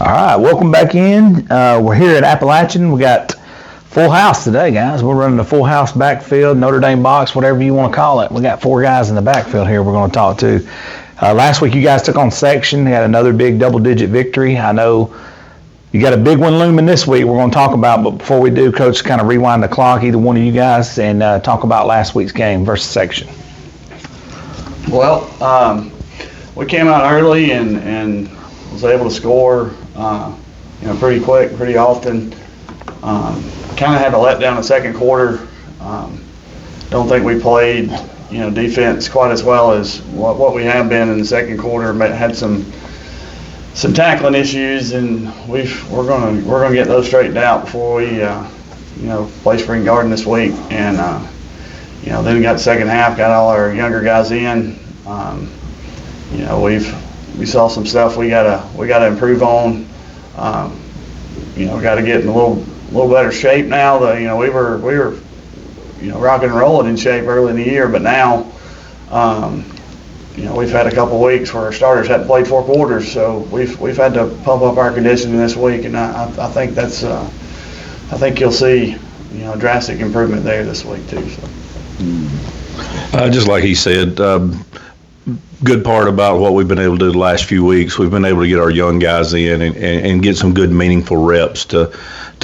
All right, welcome back in. We're here at Appalachian. We got full house today, guys. We're running a full house backfield, Notre Dame box, whatever you want to call it. We got 4 guys in the backfield here we're going to talk to. Last week you guys took on section, had another big double-digit victory. I know you got a big one looming this week we're going to talk about, but before we do, Coach, kind of rewind the clock, either one of you guys, and talk about last week's game versus section. Well, we came out early and was able to score, pretty quick, pretty often. Kind of had to let down the second quarter. Don't think we played, defense quite as well as what we have been in the second quarter. Had some tackling issues, and we're gonna get those straightened out before we play Spring Garden this week. And then we got the second half, got all our younger guys in. We saw some stuff we gotta improve on. We got to get in a little better shape now. We were rocking and rolling in shape early in the year, but now we've had a couple weeks where our starters hadn't played 4 quarters, so we've had to pump up our conditioning this week, and I think that's I think you'll see drastic improvement there this week too. So. Just like he said, good part about what we've been able to do the last few weeks, we've been able to get our young guys in and get some good, meaningful reps to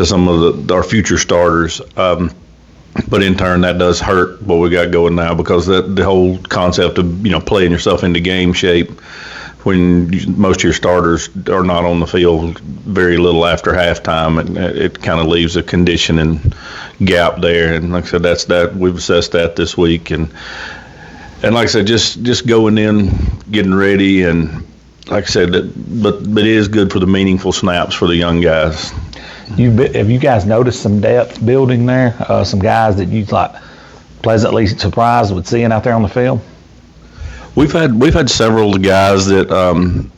some of our future starters. But in turn, that does hurt what we got going now, because the whole concept of playing yourself into game shape when most of your starters are not on the field very little after halftime, and it kind of leaves a conditioning gap there. And like I said, we've assessed that this week, and like I said, just going in, getting ready, and like I said, but it is good for the meaningful snaps for the young guys. Have you guys noticed some depth building there? Some guys that you pleasantly surprised with seeing out there on the field? We've had several guys that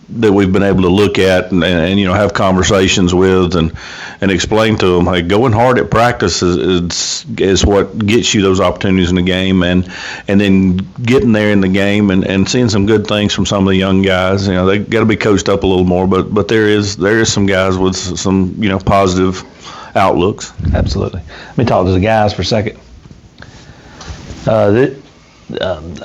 we've been able to look at and have conversations with and explain to them, hey, going hard at practice is what gets you those opportunities in the game, and then getting there in the game and seeing some good things from some of the young guys. They got to be coached up a little more, but there is some guys with some positive outlooks. Absolutely. Let me talk to the guys for a second.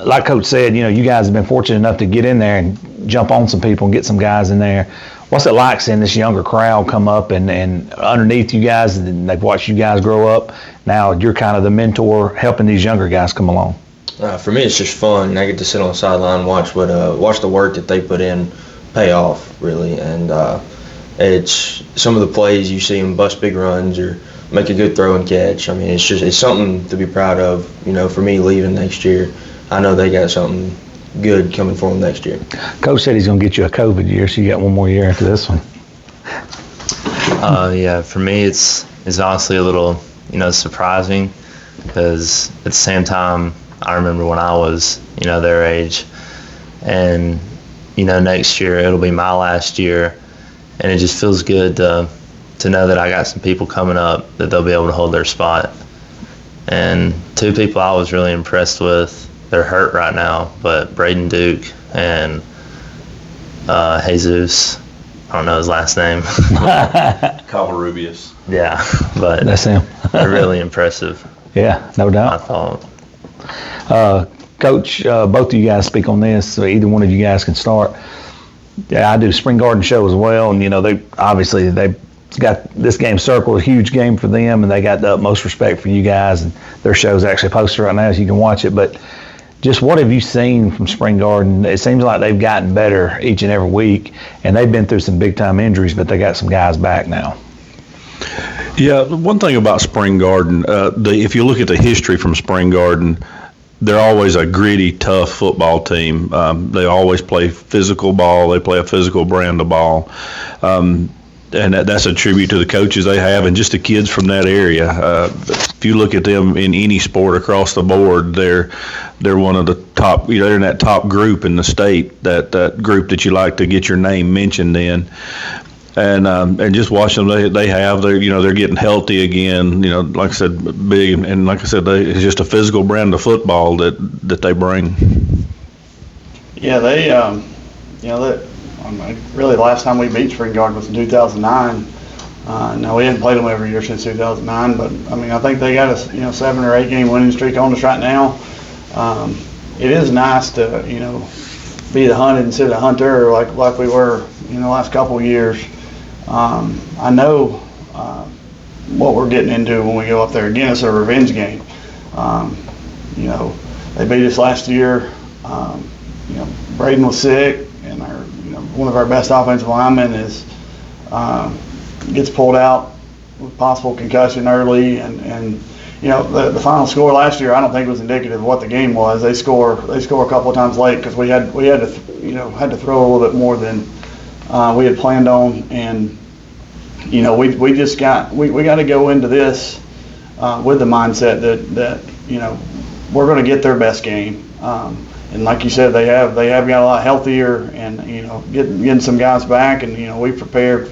Like Coach said, you guys have been fortunate enough to get in there and jump on some people and get some guys in there. What's it like seeing this younger crowd come up and underneath you guys, and they've watched you guys grow up? Now you're kind of the mentor helping these younger guys come along. For me, it's just fun. I get to sit on the sideline and watch the work that they put in pay off, really. And it's some of the plays you see them bust big runs or make a good throw and catch. I mean, it's something to be proud of. For me leaving next year, I know they got something good coming for them next year. Coach said he's going to get you a COVID year, so you got one more year after this one. Yeah, for me it's honestly a little surprising, because at the same time I remember when I was their age, and next year it'll be my last year, and it just feels good to know that I got some people coming up that they'll be able to hold their spot. And 2 people I was really impressed with, they're hurt right now, but Braden Duke and Jesus, I don't know his last name. Covarrubias. Yeah, but that's him. They're really impressive. Yeah, no doubt. I thought. Coach, both of you guys speak on this, so either one of you guys can start. Yeah, I do Spring Garden show as well, and they've got this game circled, a huge game for them, and they got the utmost respect for you guys, and their show's actually posted right now so you can watch it. But just what have you seen from Spring Garden? It seems like they've gotten better each and every week, and they've been through some big-time injuries, but they got some guys back now. Yeah, one thing about Spring Garden, if you look at the history from Spring Garden, they're always a gritty, tough football team. They always play physical ball. They play a physical brand of ball. And that's a tribute to the coaches they have and just the kids from that area. If you look at them in any sport across the board, they're one of the top. They're in that top group in the state. That group that you like to get your name mentioned in. And just watching them, they're getting healthy again. Like I said, big, and like I said, it's just a physical brand of football that they bring. Yeah, they Really, the last time we beat Spring Garden was in 2009. Now we hadn't played them every year since 2009, but I mean, I think they got a 7 or 8 game winning streak on us right now. It is nice to be the hunted instead of the hunter like we were the last couple of years. I know what we're getting into when we go up there. Again, it's a revenge game. They beat us last year. Braden was sick, and one of our best offensive linemen gets pulled out with possible concussion early, and the final score last year I don't think was indicative of what the game was. They score a couple of times late because we had to throw a little bit more than we had planned on, and we got to go into this with the mindset that we're going to get their best game. And like you said, they have got a lot healthier, and getting some guys back, and we prepared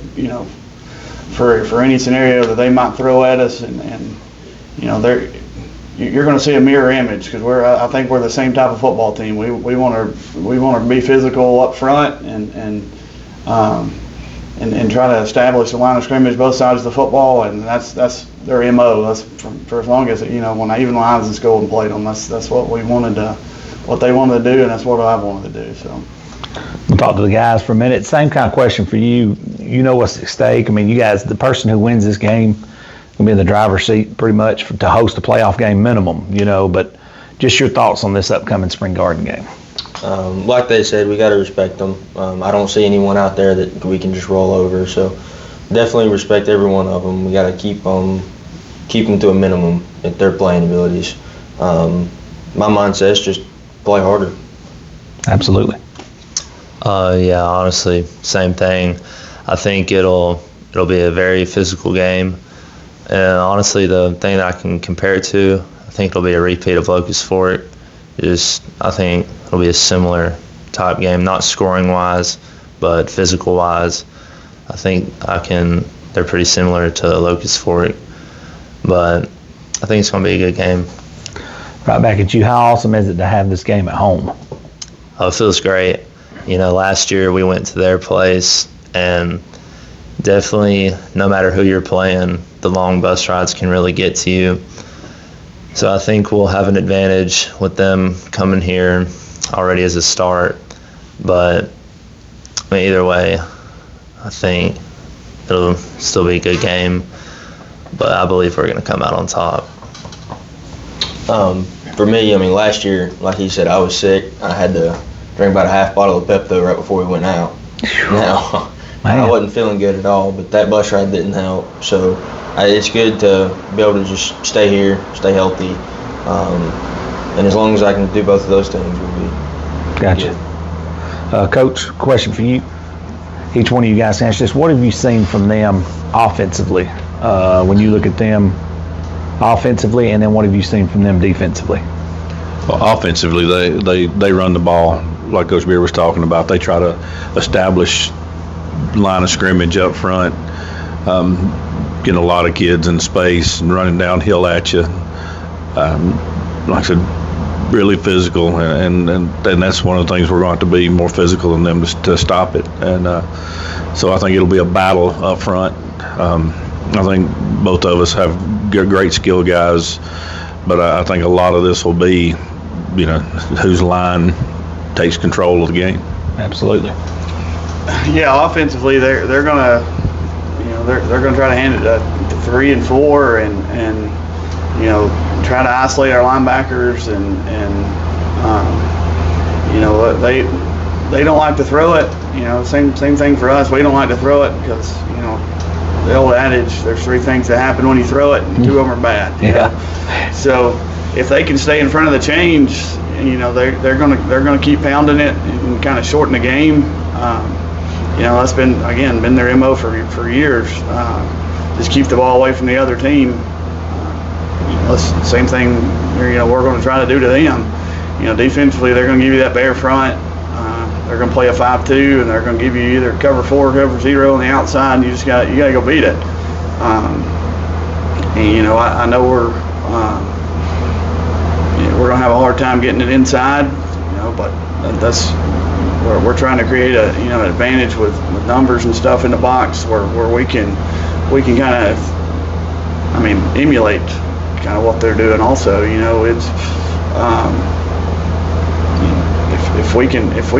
for any scenario that they might throw at us, and you're going to see a mirror image because I think we're the same type of football team. We want to be physical up front and try to establish the line of scrimmage both sides of the football, and that's their MO. That's for as long as when I even when I was in school and played them, that's what we wanted to. What they wanted to do, and that's what I wanted to do. So we'll talk to the guys for a minute. Same kind of question for you. You know what's at stake. I mean, you guys, the person who wins this game will be in the driver's seat pretty much to host a playoff game minimum. But just your thoughts on this upcoming Spring Garden game. Like they said, we got to respect them. I don't see anyone out there that we can just roll over. So definitely respect every one of them. We got to keep them to a minimum at their playing abilities. My mindset is just play harder. Absolutely. Yeah, honestly, same thing. I think it'll be a very physical game, and honestly, the thing that I can compare it to, I think it'll be a repeat of Locust Fork. I think it'll be a similar type game, not scoring wise, but physical wise. I think they're pretty similar to Locust Fork, but I think it's going to be a good game. Right back at you. How awesome is it to have this game at home? Oh, it feels great. Last year we went to their place, and definitely no matter who you're playing, the long bus rides can really get to you. So I think we'll have an advantage with them coming here already as a start. But either way, I think it'll still be a good game. But I believe we're going to come out on top. For me, last year, like he said, I was sick. I had to drink about a half bottle of Pepto right before we went out. Now, I wasn't feeling good at all, but that bus ride didn't help. So it's good to be able to just stay here, stay healthy. And as long as I can do both of those things, we'll be Gotcha. Coach, question for you. Each one of you guys can answer this. What have you seen from them offensively when you look at them offensively, and then what have you seen from them defensively? Well, offensively, they run the ball like Coach Beer was talking about. They try to establish line of scrimmage up front, getting a lot of kids in space and running downhill at you. Like I said, really physical, and that's one of the things we're going to have to be more physical than them to stop it. And so I think it'll be a battle up front. I think both of us have great skill guys, but I think a lot of this will be, whose line takes control of the game. Absolutely. Yeah, offensively, they're gonna, they're gonna try to hand it to 3 and 4, and try to isolate our linebackers, and they don't like to throw it. Same thing for us. We don't like to throw it because the old adage, there's 3 things that happen when you throw it, and 2 of them are bad. Yeah. So if they can stay in front of the chains, they're gonna keep pounding it and kind of shorten the game. That's been their MO for years. Just keep the ball away from the other team. Same thing. We're going to try to do to them. Defensively, they're going to give you that bare front. They're going to play a 5-2, and they're going to give you either cover 4 or cover 0 on the outside, and you got to go beat it. I know we're going to have a hard time getting it inside, but we're trying to create a an advantage with numbers and stuff in the box where we can kind of emulate kind of what they're doing also. It's if we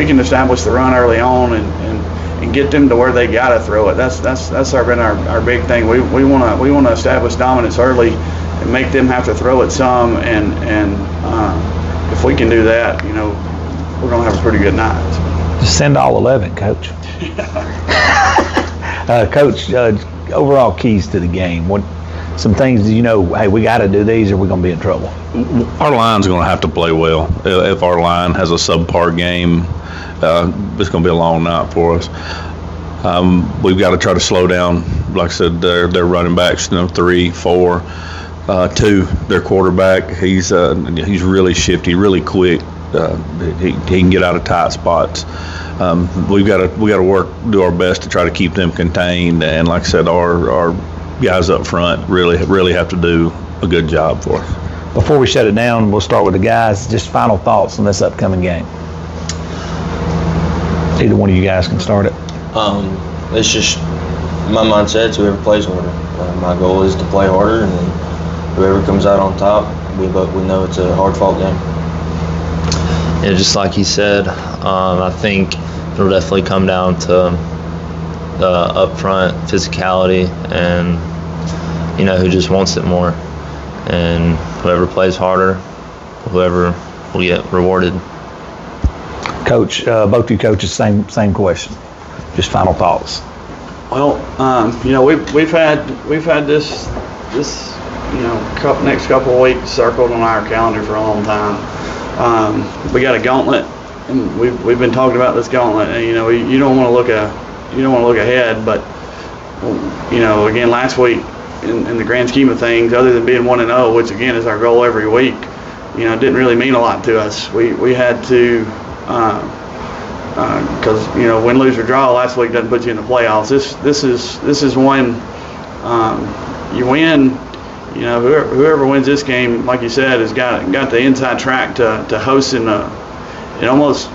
can establish the run early on and get them to where they got to throw it. That's been our big thing. We want to establish dominance early and make them have to throw it some, and if we can do that, we're going to have a pretty good night. Just send all 11, Coach. Coach, overall keys to the game. What some things hey, we got to do these or we're going to be in trouble? Our line's going to have to play well. If our line has a subpar game, it's going to be a long night for us. We've got to try to slow down. Like I said, their running backs, 3, 4, 2. Their quarterback, he's really shifty, really quick. He can get out of tight spots. We got to do our best to try to keep them contained. And like I said, our guys up front really have to do a good job for us. Before we shut it down, we'll start with the guys. Just final thoughts on this upcoming game. Either one of you guys can start it. It's just my mindset. Whoever plays harder. My goal is to play harder, and then whoever comes out on top, we know it's a hard-fought game. Yeah, just like he said, I think it'll definitely come down to the upfront physicality and who just wants it more, and whoever plays harder, whoever will get rewarded. Coach, both you coaches, same question. Just final thoughts. Well, we've had this next couple of weeks circled on our calendar for a long time. We got a gauntlet, and we've been talking about this gauntlet. And you don't want to look ahead, but again, last week in the grand scheme of things, other than being 1-0, which again is our goal every week, it didn't really mean a lot to us. We had to. Because win, lose, or draw last week doesn't put you in the playoffs. This is when you win. Whoever wins this game, like you said, has got the inside track to hosting. It almost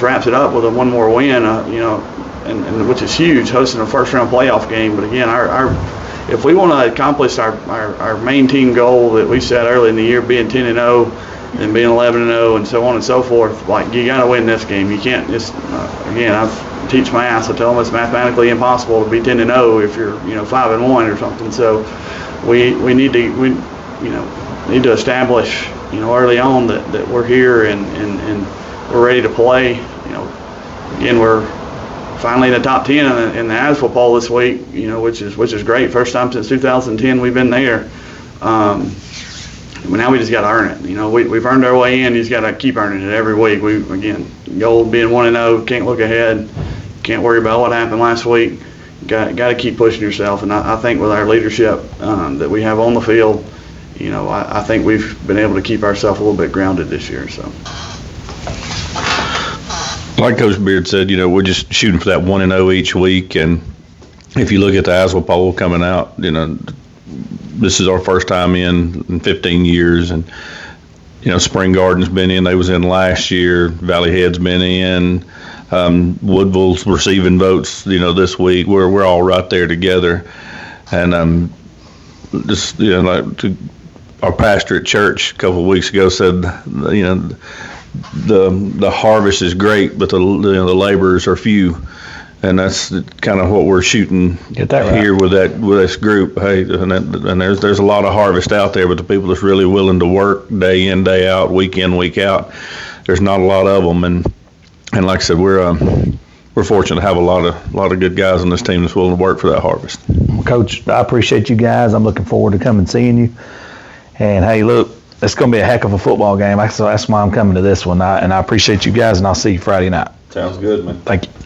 wraps it up with one more win. And which is huge, hosting a first round playoff game. But again, if we want to accomplish our main team goal that we set early in the year, being 10-0. And being 11-0 and so on and so forth, like you got to win this game. You can't just again. I teach math, so tell them it's mathematically impossible to be 10-0 if you're 5-1 or something. So we need to establish early on that we're here and we're ready to play. Again, we're finally in the top 10 in the ASFL poll this week. Which is great. First time since 2010 we've been there. But now we just got to earn it. We've earned our way in. You just got to keep earning it every week. Goal being 1-0. Can't look ahead. Can't worry about what happened last week. Got to keep pushing yourself. And I think with our leadership that we have on the field, I think we've been able to keep ourselves a little bit grounded this year. So, like Coach Beard said, we're just shooting for that 1-0 each week. And if you look at the ASFL poll coming out, this is our first time in 15 years, and Spring Garden's been in. They was in last year. Valley Head's been in. Woodville's receiving votes. This week we're all right there together, and just our pastor at church a couple of weeks ago said, the harvest is great, but the laborers are few. And that's kind of what we're shooting here with this group. Hey, and there's a lot of harvest out there, but the people that's really willing to work day in, day out, week in, week out, there's not a lot of them. And like I said, we're fortunate to have a lot of good guys on this team that's willing to work for that harvest. Coach, I appreciate you guys. I'm looking forward to coming seeing you. And hey, look, it's going to be a heck of a football game. So that's why I'm coming to this one. And I appreciate you guys, and I'll see you Friday night. Sounds good, man. Thank you.